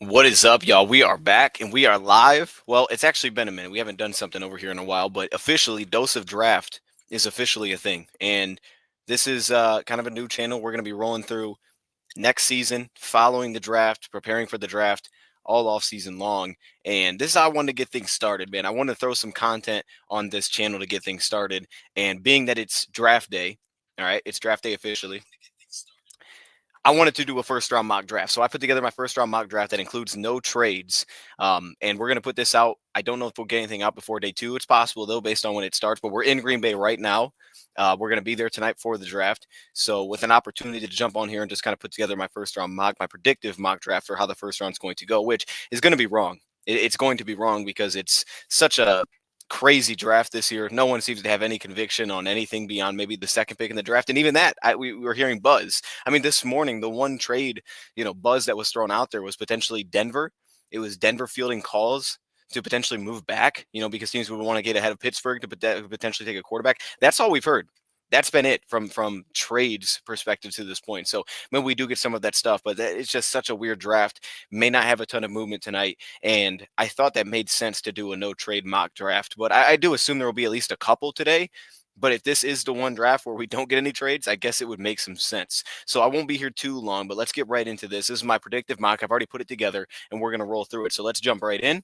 What is up, y'all? We are back and we are live. Well, it's actually been a minute. We haven't done something over here in a while, but officially, Dose of Draft is officially a thing. And this is kind of a new channel. We're going to be rolling through next season, following the draft, preparing for the draft all off season long. And this is how I wanted to get things started, man. I want to throw some content on this channel to get things started. And being that it's draft day, all right, it's draft day officially. I wanted to do a first round mock draft. So I put together my first round mock draft that includes no trades. And we're going to put this out. I don't know if we'll get anything out before day two. It's possible, though, based on when it starts. But we're in Green Bay right now. We're going to be there tonight for the draft. So with an opportunity to jump on here and just kind of put together my first round mock, my predictive mock draft for how the first round is going to go, which is going to be wrong. It's going to be wrong because it's such a crazy draft this year. No one seems to have any conviction on anything beyond maybe the second pick in the draft. And even that, we were hearing buzz. I mean, this morning, the one trade, buzz that was thrown out there was potentially Denver. It was Denver fielding calls to potentially move back, because teams would want to get ahead of Pittsburgh to potentially take a quarterback. That's all we've heard. That's been it from trades perspective to this point. So maybe we do get some of that stuff, but it's just such a weird draft. May not have a ton of movement tonight, and I thought that made sense to do a no trade mock draft. But I do assume there will be at least a couple today. But if this is the one draft where we don't get any trades, I guess it would make some sense. So I won't be here too long, but let's get right into this. This is my predictive mock. I've already put it together, and we're going to roll through it. So let's jump right in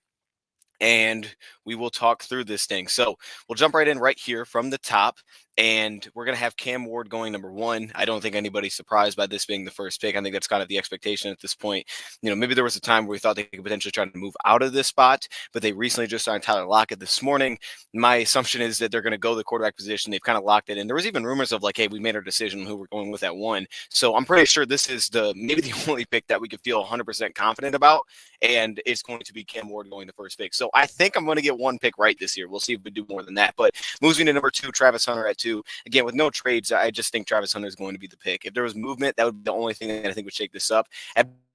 and we will talk through this thing. So we'll jump right in right here from the top, and we're going to have Cam Ward going number one. I don't think anybody's surprised by this being the first pick. I think that's kind of the expectation at this point. Maybe there was a time where we thought they could potentially try to move out of this spot, but they recently just signed Tyler Lockett this morning. My assumption is that they're going to go the quarterback position. They've kind of locked it in. There was even rumors of like, hey, we made our decision who we're going with at one. So I'm pretty sure this is maybe the only pick that we could feel 100% confident about, and it's going to be Cam Ward going the first pick. So I think I'm going to get one pick right this year. We'll see if we do more than that. But moving to number two, Travis Hunter at two. Again, with no trades, I just think Travis Hunter is going to be the pick. If there was movement, that would be the only thing that I think would shake this up.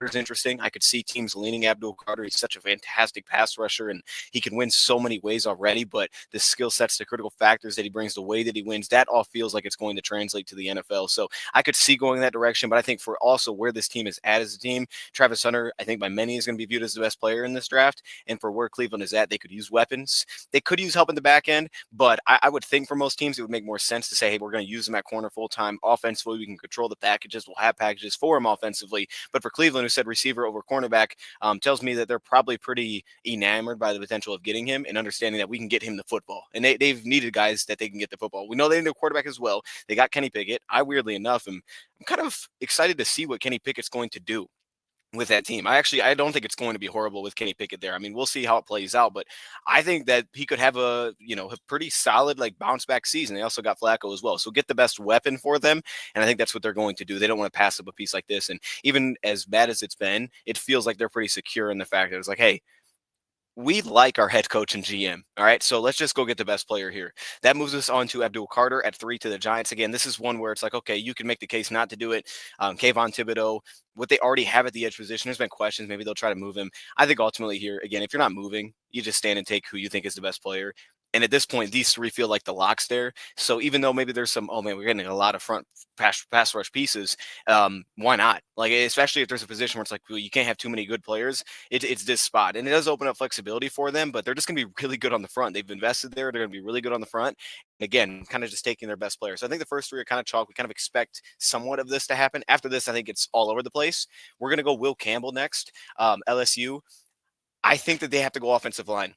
Is interesting. I could see teams leaning Abdul Carter. He's such a fantastic pass rusher, and he can win so many ways already. But the skill sets, the critical factors that he brings, the way that he wins, that all feels like it's going to translate to the NFL. So I could see going that direction. But I think for also where this team is at as a team, Travis Hunter, I think by many is going to be viewed as the best player in this draft. And for where Cleveland is at, they could use weapons. They could use help in the back end. But I would think for most teams, it would make more sense to say, hey, we're going to use him at corner full time. Offensively, we can control the packages. We'll have packages for him offensively. But for Cleveland, who said receiver over cornerback, tells me that they're probably pretty enamored by the potential of getting him and understanding that we can get him the football. And they've needed guys that they can get the football. We know they need a quarterback as well. They got Kenny Pickett. Weirdly enough, I'm kind of excited to see what Kenny Pickett's going to do with that team. I don't think it's going to be horrible with Kenny Pickett there. I mean, we'll see how it plays out, but I think that he could have a pretty solid like bounce back season. They also got Flacco as well. So get the best weapon for them. And I think that's what they're going to do. They don't want to pass up a piece like this. And even as bad as it's been, it feels like they're pretty secure in the fact that it's like, hey, we like our head coach and GM. All right. So let's just go get the best player here. That moves us on to Abdul Carter at three to the Giants. Again, this is one where it's like, okay, you can make the case not to do it. Kayvon Thibodeau, what they already have at the edge position, there's been questions. Maybe they'll try to move him. I think ultimately here, again, if you're not moving, you just stand and take who you think is the best player. And at this point, these three feel like the locks there. So even though maybe there's some, oh man, we're getting a lot of front pass rush pieces, why not? Like, especially if there's a position where it's like, well, you can't have too many good players. It's this spot. And it does open up flexibility for them, but they're just going to be really good on the front. They've invested there. They're going to be really good on the front. And again, kind of just taking their best players. So I think the first three are kind of chalk. We kind of expect somewhat of this to happen. After this, I think it's all over the place. We're going to go Will Campbell next, LSU. I think that they have to go offensive line.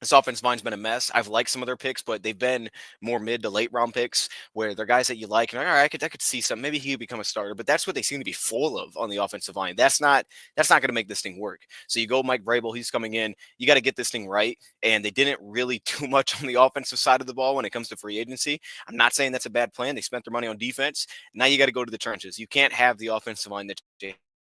This offensive line's been a mess. I've liked some of their picks, but they've been more mid to late round picks where they're guys that you like. And all right, I could see some. Maybe he could become a starter, but that's what they seem to be full of on the offensive line. That's not going to make this thing work. So you go Mike Vrabel, he's coming in. You got to get this thing right. And they didn't really do much on the offensive side of the ball when it comes to free agency. I'm not saying that's a bad plan. They spent their money on defense. Now you got to go to the trenches. You can't have the offensive line that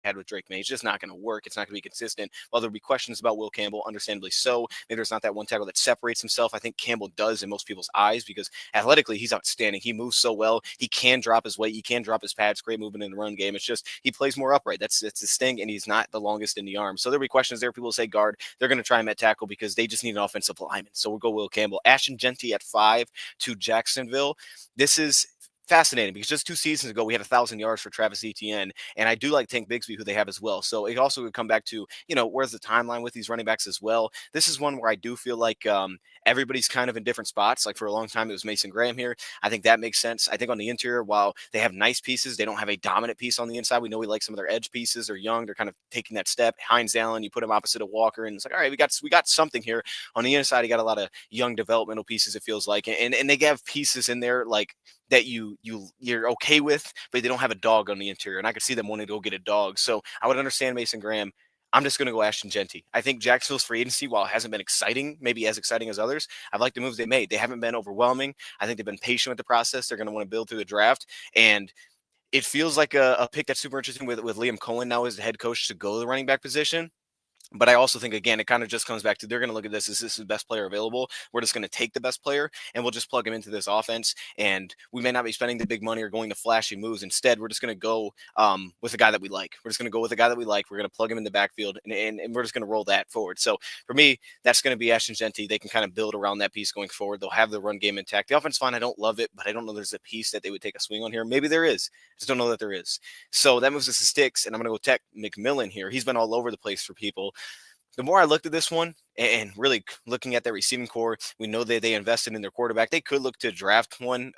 had with Drake May. It's just not going to work. It's not going to be consistent. While there'll be questions about Will Campbell, understandably so. Maybe there's not that one tackle that separates himself. I think Campbell does in most people's eyes because athletically he's outstanding. He moves so well. He can drop his weight. He can drop his pads. Great movement in the run game. It's just he plays more upright. That's his thing, and he's not the longest in the arm. So there'll be questions there. People say guard. They're going to try him at tackle because they just need an offensive lineman. So we'll go Will Campbell. Ashton Jeanty at 5 to Jacksonville. This is fascinating because just 2 seasons ago we had 1,000 yards for Travis Etienne, and I do like Tank Bigsby, who they have as well. So it also would come back to, where's the timeline with these running backs as well. This is one where I do feel like everybody's kind of in different spots. Like for a long time it was Mason Graham here. I think that makes sense. I think on the interior, while they have nice pieces, they don't have a dominant piece on the inside. We know we like some of their edge pieces. They're young. They're kind of taking that step. Hines Allen, you put him opposite of Walker, and it's like, all right, we got something here. On the inside, you got a lot of young developmental pieces. It feels like, and they have pieces in there like that you're okay with, but they don't have a dog on the interior. And I could see them wanting to go get a dog. So I would understand Mason Graham. I'm just going to go Ashton Genty. I think Jacksonville's free agency, while it hasn't been exciting, maybe as exciting as others, I've liked the moves they made. They haven't been overwhelming. I think they've been patient with the process. They're going to want to build through the draft. And it feels like a pick that's super interesting with Liam Cohen now as the head coach to go to the running back position. But I also think, again, it kind of just comes back to they're going to look at this as this is the best player available. We're just going to take the best player and we'll just plug him into this offense. And we may not be spending the big money or going to flashy moves. Instead, we're just going to go with a guy that we like. We're just going to go with a guy that we like. We're going to plug him in the backfield and we're just going to roll that forward. So for me, that's going to be Ashton Genty. They can kind of build around that piece going forward. They'll have the run game intact. The offense fine. I don't love it, but I don't know there's a piece that they would take a swing on here. Maybe there is. I just don't know that there is. So that moves us to Sticks, and I'm going to go Tech McMillan here. He's been all over the place for people. The more I looked at this one and really looking at their receiving core, we know that they invested in their quarterback. They could look to draft one.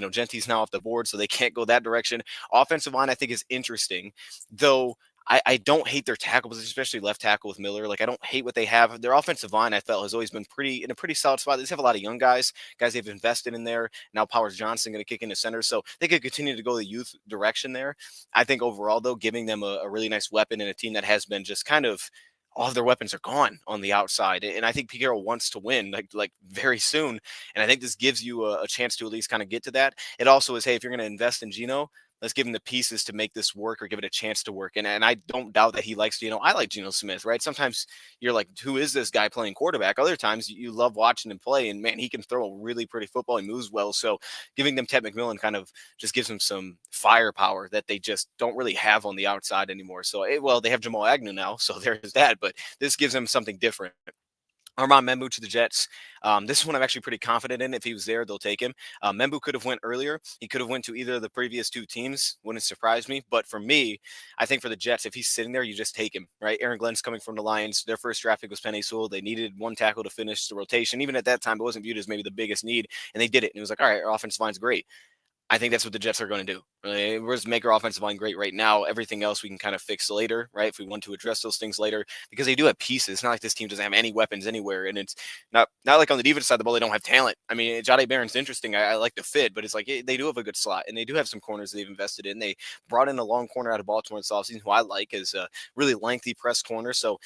Genty's now off the board, so they can't go that direction. Offensive line, I think, is interesting, though. I don't hate their tackle position, especially left tackle with Miller. Like, I don't hate what they have. Their offensive line, I felt, has always been in a pretty solid spot. They just have a lot of young guys they've invested in there. Now Powers Johnson going to kick into center, so they could continue to go the youth direction there. I think overall, though, giving them a really nice weapon and a team that has been just kind of all of their weapons are gone on the outside. And I think Pete Carroll wants to win like very soon. And I think this gives you a chance to at least kind of get to that. It also is, hey, if you're going to invest in Geno, let's give him the pieces to make this work or give it a chance to work. And I don't doubt that he likes Geno. I like Geno Smith, right? Sometimes you're like, who is this guy playing quarterback? Other times you love watching him play, and man, he can throw a really pretty football. He moves well. So giving them Ted McMillan kind of just gives them some firepower that they just don't really have on the outside anymore. So, they have Jamal Agnew now, so there's that, but this gives them something different. Armand Membu to the Jets. This one I'm actually pretty confident in. If he was there, they'll take him. Membu could have went earlier. He could have went to either of the previous two teams. Wouldn't surprise me. But for me, I think for the Jets, if he's sitting there, you just take him, right? Aaron Glenn's coming from the Lions. Their first draft pick was Penei Sewell. They needed one tackle to finish the rotation. Even at that time, it wasn't viewed as maybe the biggest need, and they did it. And it was like, all right, our offensive line's great. I think that's what the Jets are going to do. Right? We're just make our offensive line great right now. Everything else we can kind of fix later, right? If we want to address those things later, because they do have pieces. It's not like this team doesn't have any weapons anywhere, and it's not like on the defense side of the ball they don't have talent. I mean, Jahdae Barron's interesting. I like the fit, but it's like they do have a good slot, and they do have some corners they've invested in. They brought in a long corner out of Baltimore this offseason, who I like as a really lengthy press corner. So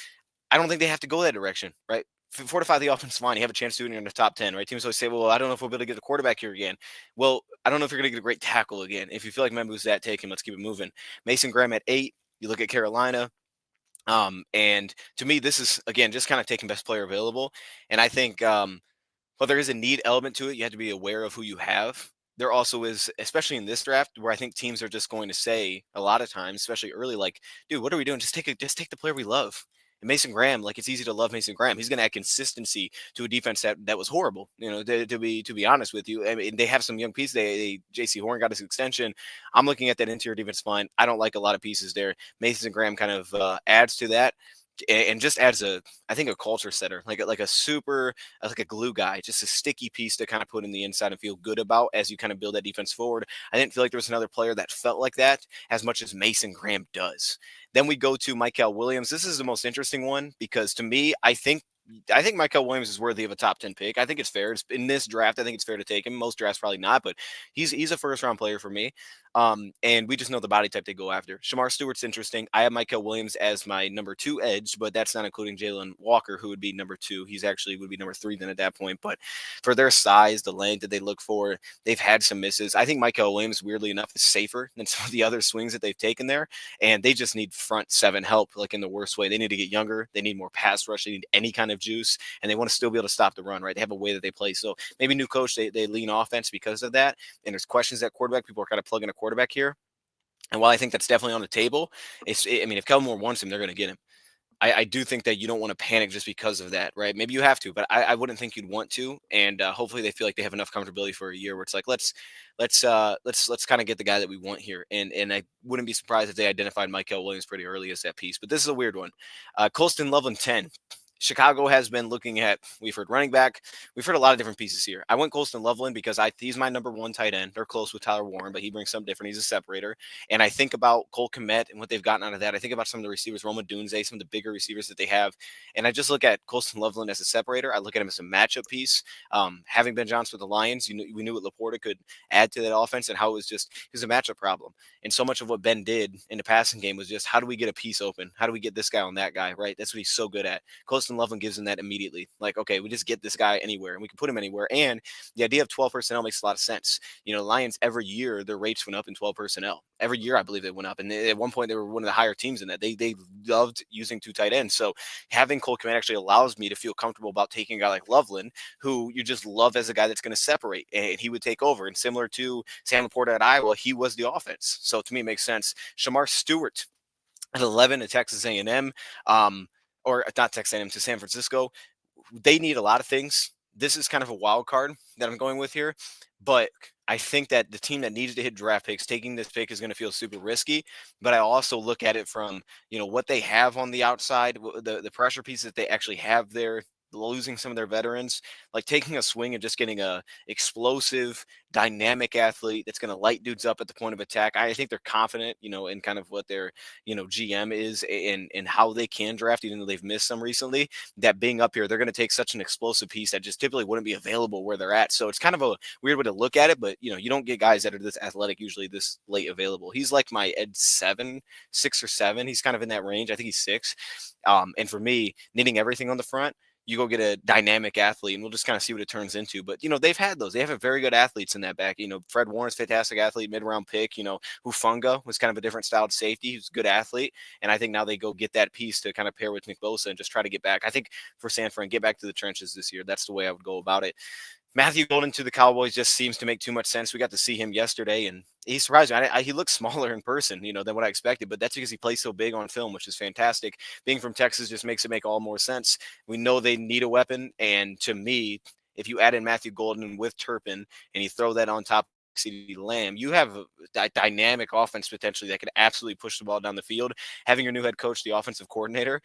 I don't think they have to go that direction, right? Fortify the offensive line. You have a chance to do it in the top 10, right? Teams always say, well, I don't know if we'll be able to get the quarterback here again. Well, I don't know if you're going to get a great tackle again. If you feel like Membu's that, take him. Let's keep it moving. Mason Graham at 8. You look at Carolina. And to me, this is, again, just kind of taking best player available. And I think while there is a need element to it, you have to be aware of who you have. There also is, especially in this draft, where I think teams are just going to say a lot of times, especially early, like, dude, what are we doing? Just take the player we love. And Mason Graham, like, it's easy to love Mason Graham. He's going to add consistency to a defense that was horrible. To be honest with you, I mean, they have some young pieces. J.C. Horn got his extension. I'm looking at that interior defense line. I don't like a lot of pieces there. Mason Graham kind of adds to that. And just adds a culture setter, like a super, like a glue guy, just a sticky piece to kind of put in the inside and feel good about as you kind of build that defense forward. I didn't feel like there was another player that felt like that as much as Mason Graham does. Then we go to Mykel Williams. This is the most interesting one because to me, I think Mykel Williams is worthy of a top 10 pick. I think it's fair. In this draft, I think it's fair to take him. Most drafts probably not, but he's a first round player for me. And we just know the body type they go after. Shamar Stewart's interesting. I have Mykel Williams as my number 2 edge, but that's not including Jalen Walker, who would be number 2. He's actually would be number 3 then at that point. But for their size, the length that they look for, they've had some misses. I think Mykel Williams, weirdly enough, is safer than some of the other swings that they've taken there. And they just need front 7 help, like in the worst way. They need to get younger. They need more pass rush. They need any kind of juice, and they want to still be able to stop the run, right? They have a way that they play. So maybe new coach, they lean offense because of that. And there's questions at quarterback. People are kind of plugging a quarterback here. And while I think that's definitely on the table, if Kellen Moore wants him, they're going to get him. I do think that you don't want to panic just because of that, right? Maybe you have to, but I wouldn't think you'd want to. And hopefully they feel like they have enough comfortability for a year where it's like let's kind of get the guy that we want here. And I wouldn't be surprised if they identified Michael Williams pretty early as that piece. But this is a weird one. Colston Loveland 10. Chicago has been looking at, we've heard running back. We've heard a lot of different pieces here. I went Colston Loveland because he's my number one tight end. They're close with Tyler Warren, but he brings something different. He's a separator. And I think about Cole Kmet and what they've gotten out of that. I think about some of the receivers, Roma Dunze, some of the bigger receivers that they have. And I just look at Colston Loveland as a separator. I look at him as a matchup piece. Having Ben Johnson with the Lions, we knew what Laporta could add to that offense and how it was a matchup problem. And so much of what Ben did in the passing game was just how do we get a piece open? How do we get this guy on that guy, right? That's what he's so good at. Colston Loveland gives him that immediately. Like, okay, we just get this guy anywhere and we can put him anywhere. And the idea of 12 personnel makes a lot of sense. Lions every year, their rates went up in 12 personnel. Every year, I believe they went up. And at one point, they were one of the higher teams in that. They loved using two tight ends. So having Cole Kmet actually allows me to feel comfortable about taking a guy like Loveland, who you just love as a guy that's going to separate, and he would take over. And similar to Sam Laporta at Iowa, he was the offense. So to me, it makes sense. Shamar Stewart at 11 at Texas A&M, or not Texas A&M, to San Francisco. They need a lot of things. This is kind of a wild card that I'm going with here, but I think that the team that needed to hit draft picks, taking this pick is going to feel super risky. But I also look at it from, what they have on the outside, the pressure pieces that they actually have there, losing some of their veterans, like taking a swing and just getting a explosive, dynamic athlete that's going to light dudes up at the point of attack. I think they're confident, in kind of what their, GM is and how they can draft, even though they've missed some recently. That being up here, they're going to take such an explosive piece that just typically wouldn't be available where they're at. So it's kind of a weird way to look at it, but you don't get guys that are this athletic usually this late available. He's like my Ed 6 or 7. He's kind of in that range. I think he's 6. And for me, needing everything on the front, you go get a dynamic athlete and we'll just kind of see what it turns into. But, they've had those. They have a very good athletes in that back. Fred Warren's fantastic athlete, mid-round pick. Hufanga was kind of a different styled safety. He's a good athlete. And I think now they go get that piece to kind of pair with Nick Bosa and just try to get back. I think for San Fran, get back to the trenches this year. That's the way I would go about it. Matthew Golden to the Cowboys just seems to make too much sense. We got to see him yesterday, and he surprised me. He looks smaller in person, than what I expected, but that's because he plays so big on film, which is fantastic. Being from Texas just makes it make all more sense. We know they need a weapon, and to me, if you add in Matthew Golden with Turpin and you throw that on top of CeeDee Lamb, you have a dynamic offense potentially that could absolutely push the ball down the field. Having your new head coach, the offensive coordinator,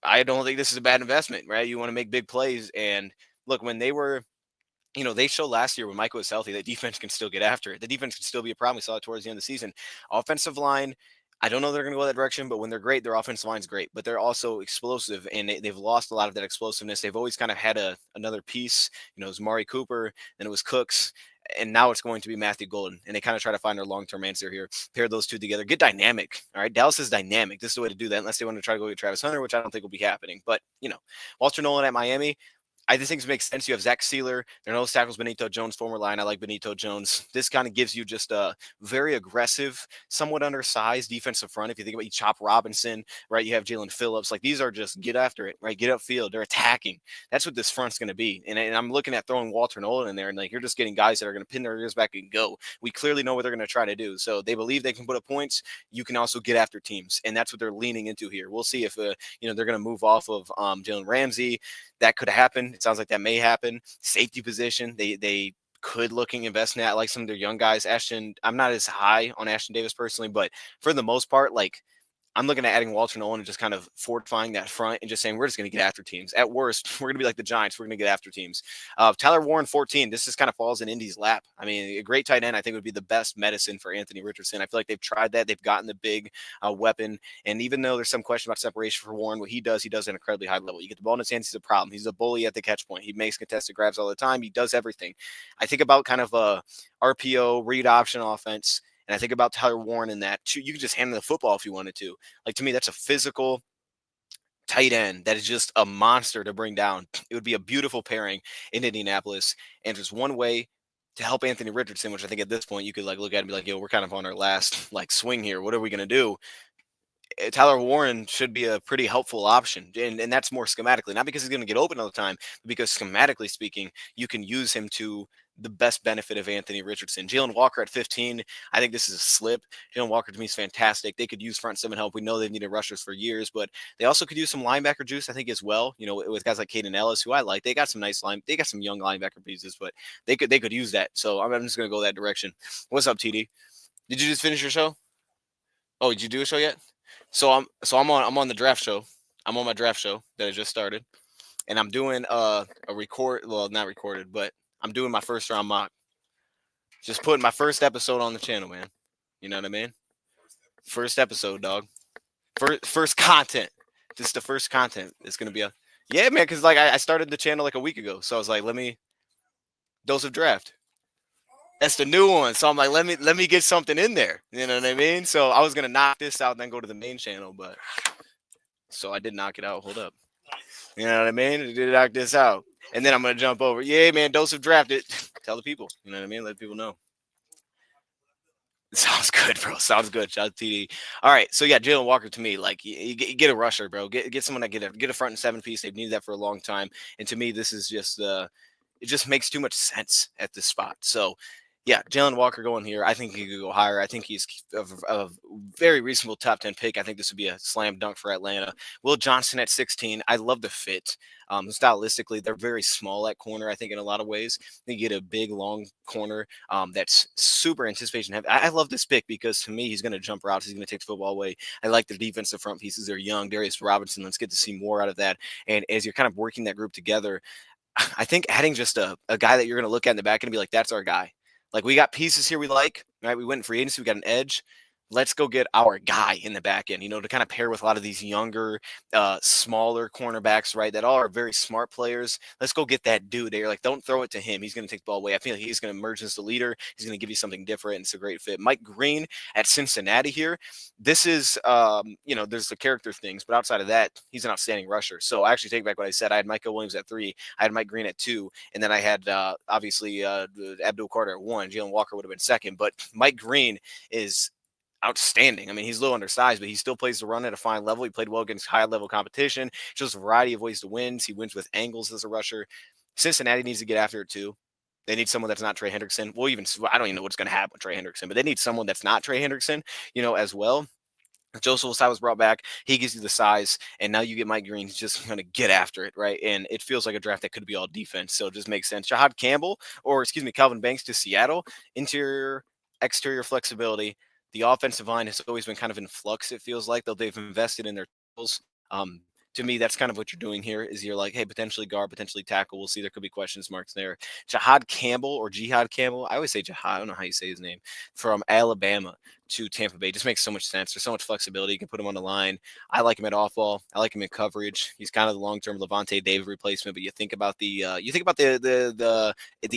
I don't think this is a bad investment, right? You want to make big plays, and look, when they showed last year when Michael was healthy that defense can still get after it. The defense can still be a problem. We saw it towards the end of the season. Offensive line, I don't know they're going to go that direction, but when they're great, their offensive line's great. But they're also explosive, and they've lost a lot of that explosiveness. They've always kind of had another piece. It was Mari Cooper, then it was Cooks, and now it's going to be Matthew Golden. And they kind of try to find their long-term answer here. Pair those two together. Get dynamic. All right, Dallas is dynamic. This is the way to do that, unless they want to try to go get Travis Hunter, which I don't think will be happening. But Walter Nolan at Miami, I just think it makes sense. You have Zach Sealer. There are no tackles. Benito Jones, former line. I like Benito Jones. This kind of gives you just a very aggressive, somewhat undersized defensive front. If you think about Chop Robinson, right? You have Jalen Phillips. Like these are just get after it, right? Get upfield. They're attacking. That's what this front's going to be. And I'm looking at throwing Walter Nolan in there, and like you're just getting guys that are going to pin their ears back and go. We clearly know what they're going to try to do. So they believe they can put up points. You can also get after teams, and that's what they're leaning into here. We'll see if they're going to move off of Jalen Ramsey. That could happen. It sounds like that may happen. Safety position, they could looking invest in that. I like some of their young guys. Ashton, I'm not as high on Ashton Davis personally, but for the most part, like I'm looking at adding Walter Nolan and just kind of fortifying that front and just saying we're just going to get after teams. At worst, we're going to be like the Giants. We're going to get after teams. Tyler Warren, 14. This just kind of falls in Indy's lap. I mean, a great tight end, I think, would be the best medicine for Anthony Richardson. I feel like they've tried that. They've gotten the big weapon. And even though there's some question about separation for Warren, what he does at an incredibly high level. You get the ball in his hands, he's a problem. He's a bully at the catch point. He makes contested grabs all the time. He does everything. I think about kind of a RPO, read option offense. And I think about Tyler Warren in that too. You could just hand him the football if you wanted to. Like to me, that's a physical tight end that is just a monster to bring down. It would be a beautiful pairing in Indianapolis. And there's one way to help Anthony Richardson, which I think at this point you could like look at and be like, yo, we're kind of on our last like swing here. What are we going to do? Tyler Warren should be a pretty helpful option. And that's more schematically, not because he's going to get open all the time, but because schematically speaking, you can use him to the best benefit of Anthony Richardson. Jalen Walker at 15, I think this is a slip. Jalen Walker to me is fantastic. They could use front seven help. We know they've needed rushers for years, but they also could use some linebacker juice, I think, as well. With guys like Caden Ellis, who I like. They got some they got some young linebacker pieces, but they could use that. So I'm just gonna go that direction. What's up, TD? Did you just finish your show? Oh, did you do a show yet? So I'm on the draft show. I'm on my draft show that I just started, and I'm doing a record. Well, not recorded, but I'm doing my first round mock. Just putting my first episode on the channel, man. You know what I mean? First episode, dog. First content. Just the first content. It's gonna be a yeah, man. Because like I started the channel like a week ago, so I was like, let me dose of draft. That's the new one. So I'm like, let me get something in there. You know what I mean? So I was gonna knock this out and then go to the main channel, but so I did knock it out. Hold up. You know what I mean? I did knock this out. And then I'm gonna jump over. Yeah, man, dose of draft it. Tell the people. You know what I mean? Let people know. Sounds good, bro. Sounds good. Shout out to TD. All right, so yeah, Jalen Walker to me, like you get a rusher, bro. Get someone that get a front and seven piece. They've needed that for a long time, and to me, this is just it just makes too much sense at this spot. So yeah, Jalen Walker going here. I think he could go higher. I think he's a very reasonable top 10 pick. I think this would be a slam dunk for Atlanta. Will Johnson at 16. I love the fit. Stylistically, they're very small at corner, I think, in a lot of ways. They get a big, long corner that's super anticipation heavy. I love this pick because to me, he's going to jump routes. He's going to take the football away. I like the defensive front pieces. They're young. Darius Robinson, let's get to see more out of that. And as you're kind of working that group together, I think adding just a guy that you're going to look at in the back and be like, that's our guy. Like we got pieces here we like, right? We went in free agency, we got an edge. Let's go get our guy in the back end, to kind of pair with a lot of these younger, smaller cornerbacks, right? That all are very smart players. Let's go get that dude there. Like, don't throw it to him. He's going to take the ball away. I feel like he's going to emerge as the leader. He's going to give you something different. And it's a great fit. Mike Green at Cincinnati here. This is, there's the character things, but outside of that, he's an outstanding rusher. So I actually take back what I said. I had Michael Williams at 3. I had Mike Green at 2. And then I had, obviously, Abdul Carter at 1. Jalen Walker would have been 2nd. But Mike Green is outstanding. I mean, he's a little undersized, but he still plays the run at a fine level. He played well against high-level competition. Shows a variety of ways to win. He wins with angles as a rusher. Cincinnati needs to get after it too. They need someone that's not Trey Hendrickson. I don't even know what's going to happen with Trey Hendrickson, but they need someone that's not Trey Hendrickson, as well. Joseph Osai was brought back. He gives you the size, and now you get Mike Green. He's just going to get after it, right? And it feels like a draft that could be all defense, so it just makes sense. Calvin Banks to Seattle. Interior, exterior flexibility. The offensive line has always been kind of in flux, it feels like, though they've invested in their tools. To me, that's kind of what you're doing here is you're like, hey, potentially guard, potentially tackle. We'll see. There could be questions marks there. Jihad Campbell or Jihad Campbell. I always say Jihad. I don't know how you say his name. From Alabama to Tampa Bay. Just makes so much sense. There's so much flexibility. You can put him on the line. I like him at off ball. I like him in coverage. He's kind of the long-term Levante David replacement, but you think about the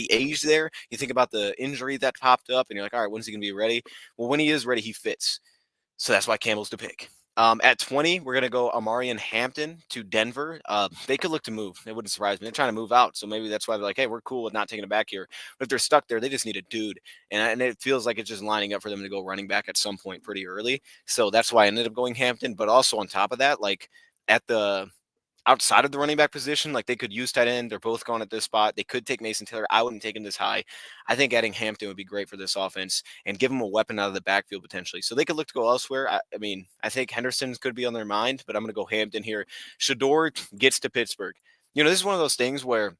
age there. You think about the injury that popped up, and you're like, all right, when's he going to be ready? Well, when he is ready, he fits. So that's why Campbell's the pick. At 20, we're going to go Omarion Hampton to Denver. They could look to move. It wouldn't surprise me. They're trying to move out. So maybe that's why they're like, hey, we're cool with not taking it back here. But if they're stuck there, they just need a dude. And it feels like it's just lining up for them to go running back at some point pretty early. So that's why I ended up going Hampton. But also on top of that, like at the outside of the running back position, like they could use tight end. They're both gone at this spot. They could take Mason Taylor. I wouldn't take him this high. I think adding Hampton would be great for this offense and give them a weapon out of the backfield potentially. So they could look to go elsewhere. I think Henderson could be on their mind, but I'm going to go Hampton here. Shedeur gets to Pittsburgh. This is one of those things where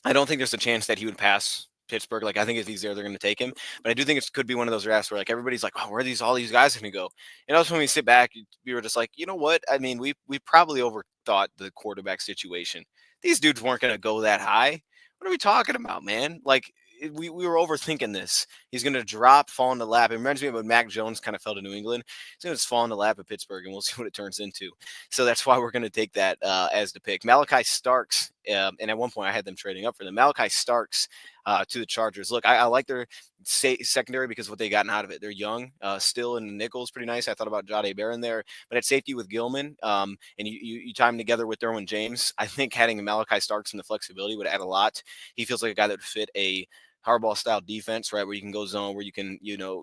I don't think there's a chance that he would pass Pittsburgh. Like, I think if he's there, they're going to take him. But I do think it could be one of those drafts where, like, everybody's like, oh, where are all these guys going to go? And also when we sit back, we were just like, you know what? I mean, we probably overthought the quarterback situation. These dudes weren't going to go that high. What are we talking about, man? Like, we were overthinking this. He's going to drop, fall in the lap. It reminds me of when Mac Jones kind of fell to New England. He's going to fall in the lap of Pittsburgh, and we'll see what it turns into. So that's why we're going to take that as the pick. Malachi Starks, and at one point I had them trading up for them. Malachi Starks to the Chargers. Look, I like their secondary because of what they gotten out of it. They're young, still, in the nickel is pretty nice. I thought about Jahdae Barron there, but at safety with Gilman, and you tie him together with Derwin James. I think having Malachi Starks in the flexibility would add a lot. He feels like a guy that would fit a Harbaugh style defense, right? Where you can go zone, where you can,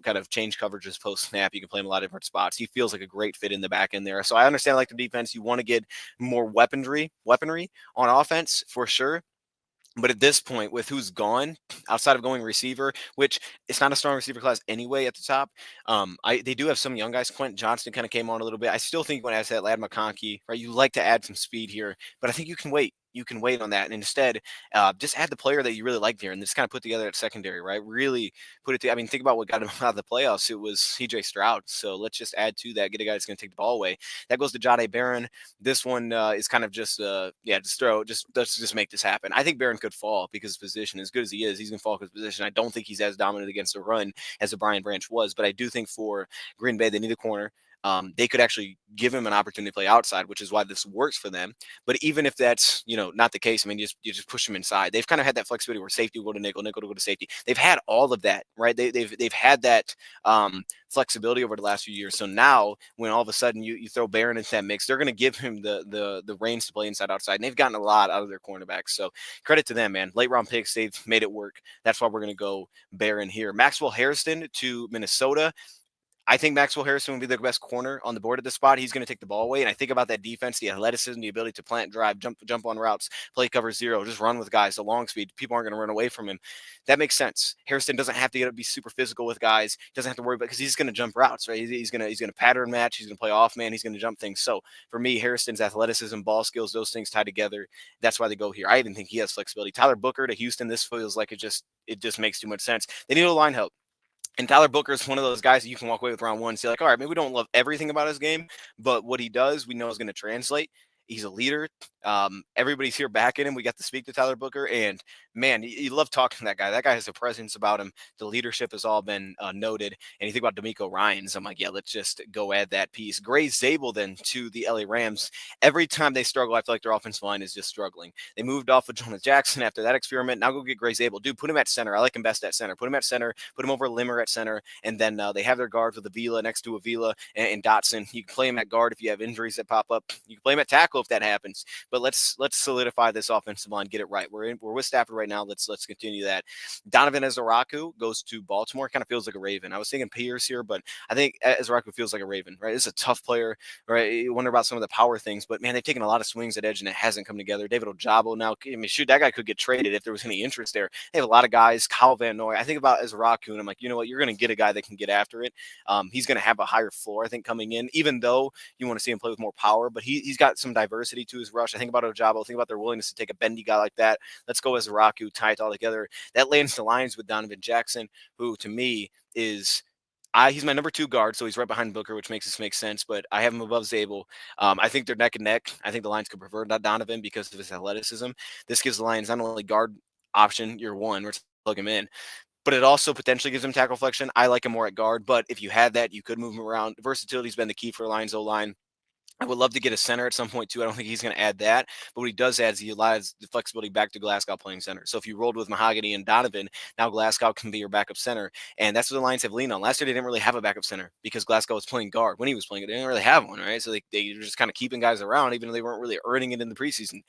kind of change coverages post snap. You can play him a lot of different spots. He feels like a great fit in the back end there. So I understand, like, the defense, you want to get more weaponry on offense for sure. But at this point, with who's gone, outside of going receiver, which it's not a strong receiver class anyway at the top. They do have some young guys. Quentin Johnston kind of came on a little bit. I still think when I said Lad McConkey, right, you like to add some speed here, but I think you can wait. You can wait on that, and instead, just add the player that you really like there, and just kind of put together at secondary, right? Really put it. I mean, think about what got him out of the playoffs. It was C.J. Stroud. So let's just add to that. Get a guy that's going to take the ball away. That goes to Jahdae Barron. This one is kind of just yeah, just throw just let's just make this happen. I think Barron could fall because his position, as good as he is, he's gonna fall because his position. I don't think he's as dominant against the run as a Brian Branch was, but I do think for Green Bay they need a corner. They could actually give him an opportunity to play outside, which is why this works for them. But even if that's not the case, I mean, you just push him inside. They've kind of had that flexibility where safety will go to nickel, nickel to go to safety. They've had all of that, right? They've had that flexibility over the last few years. So now, when all of a sudden you throw Barron into that mix, they're going to give him the reins to play inside outside. And they've gotten a lot out of their cornerbacks. So credit to them, man. Late round picks, they've made it work. That's why we're going to go Barron here. Maxwell Harrison to Minnesota. I think Maxwell Harrison will be the best corner on the board at this spot. He's going to take the ball away. And I think about that defense, the athleticism, the ability to plant, drive, jump on routes, play cover zero, just run with guys, the long speed. People aren't going to run away from him. That makes sense. Harrison doesn't have to be super physical with guys. Doesn't have to worry about because he's going to jump routes, right? He's going to pattern match. He's going to play off man. He's going to jump things. So for me, Harrison's athleticism, ball skills, those things tied together. That's why they go here. I even think he has flexibility. Tyler Booker to Houston. This feels like it just makes too much sense. They need a line help. And Tyler Booker is one of those guys that you can walk away with round one and say, like, all right, maybe we don't love everything about his game, but what he does, we know is going to translate. He's a leader. Everybody's here backing him. We got to speak to Tyler Booker, and man, you love talking to that guy. That guy has a presence about him. The leadership has all been noted. And you think about D'Amico Ryans, I'm like, yeah, let's just go add that piece. Gray Zabel then to the LA Rams. Every time they struggle, I feel like their offensive line is just struggling. They moved off of Jonah Jackson after that experiment. Now go get Gray Zabel. Dude, put him at center. I like him best at center. Put him at center. Put him over Limmer at center. And then they have their guards with Avila next to Avila and Dotson. You can play him at guard if you have injuries that pop up. You can play him at tackle if that happens. But let's solidify this offensive line, get it right. We're with Stafford right now. Let's continue that. Donovan Ezaraku goes to Baltimore. Kind of feels like a Raven. I was thinking Pierce here, but I think Ezaraku feels like a Raven, right? This is a tough player, right? You wonder about some of the power things, but man, they've taken a lot of swings at edge and it hasn't come together. David Ojabo now, I mean, shoot, that guy could get traded if there was any interest there. They have a lot of guys. Kyle Van Noy. I think about Ezaraku and I'm like, you know what? You're going to get a guy that can get after it. He's going to have a higher floor, I think, coming in, even though you want to see him play with more power, but he's got some diversity to his rush. I think about Ojabo. Think about their willingness to take a bendy guy like that. Let's go Ezaraku, tie it all together. That lands the lines with Donovan Jackson, who to me is he's my number 2 guard, so he's right behind Booker, which makes this make sense. But I have him above Zabel. I think they're neck and neck. I think the Lions could prefer Donovan because of his athleticism. This gives the Lions not only guard option year one, where to plug him in, but it also potentially gives him tackle flexion. I like him more at guard, but if you had that, you could move him around. Versatility's been the key for Lions O-line. I would love to get a center at some point too. I don't think he's going to add that, but what he does add is he allows the flexibility back to Glasgow playing center. So if you rolled with Mahogany and Donovan, now Glasgow can be your backup center, and that's what the Lions have leaned on. Last year they didn't really have a backup center because Glasgow was playing guard when he was playing it. They didn't really have one, right? So they were just kind of keeping guys around, even though they weren't really earning it in the preseason.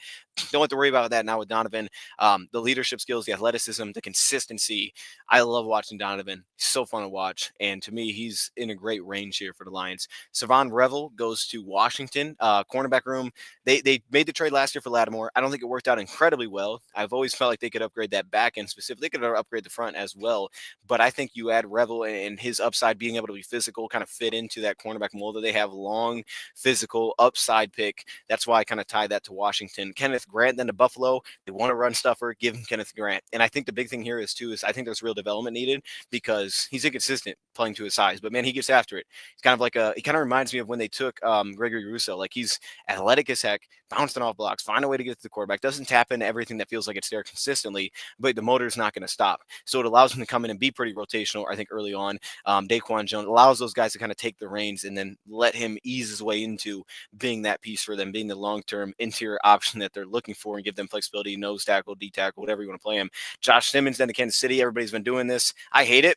Don't have to worry about that now with Donovan. The leadership skills, the athleticism, the consistency. I love watching Donovan. He's so fun to watch, and to me, he's in a great range here for the Lions. Savon Revel goes to Washington. Cornerback room. They made the trade last year for Lattimore. I don't think it worked out incredibly well. I've always felt like they could upgrade that back end specifically. They could upgrade the front as well. But I think you add Revel and his upside being able to be physical, kind of fit into that cornerback mold that they have. Long, physical, upside pick. That's why I kind of tie that to Washington. Kenneth Grant then to Buffalo. They want to run stuffer. Give him Kenneth Grant. And I think the big thing here is I think there's real development needed because he's inconsistent playing to his size. But man, he gets after it. He's kind of like he kind of reminds me of when they took Gregory Rousseau. Like he's athletic as heck, bouncing off blocks, find a way to get to the quarterback, doesn't tap into everything that feels like it's there consistently, but the motor's not going to stop. So it allows him to come in and be pretty rotational, I think, early on. Daquan Jones allows those guys to kind of take the reins and then let him ease his way into being that piece for them, being the long-term interior option that they're looking for and give them flexibility, nose tackle, D tackle, whatever you want to play him. Josh Simmons then to Kansas City. Everybody's been doing this. I hate it.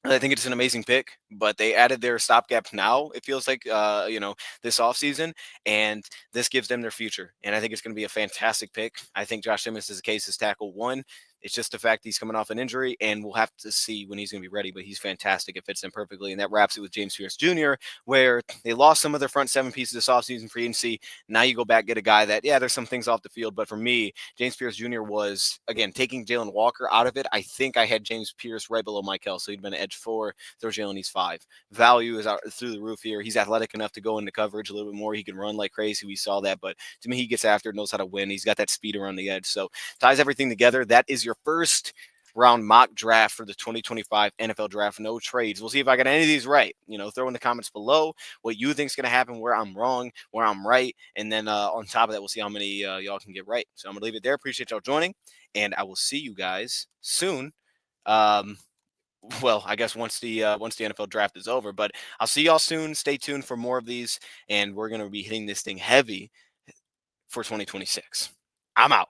I think it's an amazing pick, but they added their stopgap now, it feels like, this offseason, and this gives them their future. And I think it's going to be a fantastic pick. I think Josh Simmons is a case as tackle one. It's just the fact he's coming off an injury, and we'll have to see when he's going to be ready. But he's fantastic. It fits in perfectly, and that wraps it with James Pierce Jr., where they lost some of their front seven pieces this offseason free agency. Now you go back get a guy that, yeah, there's some things off the field, but for me, James Pierce Jr. was, again, taking Jalen Walker out of it. I think I had James Pierce right below Michael, so he'd been an edge 4. Throw Jalen, he's 5. Value is out through the roof here. He's athletic enough to go into coverage a little bit more. He can run like crazy. We saw that, but to me, he gets after it, knows how to win. He's got that speed around the edge. So ties everything together. That is your first round mock draft for the 2025 NFL draft. No trades. We'll see if I got any of these right. Throw in the comments below what you think is going to happen, where I'm wrong, where I'm right. And then on top of that, we'll see how many y'all can get right. So I'm going to leave it there. Appreciate y'all joining, and I will see you guys soon. Well, I guess once the NFL draft is over, but I'll see y'all soon. Stay tuned for more of these, and we're going to be hitting this thing heavy for 2026. I'm out.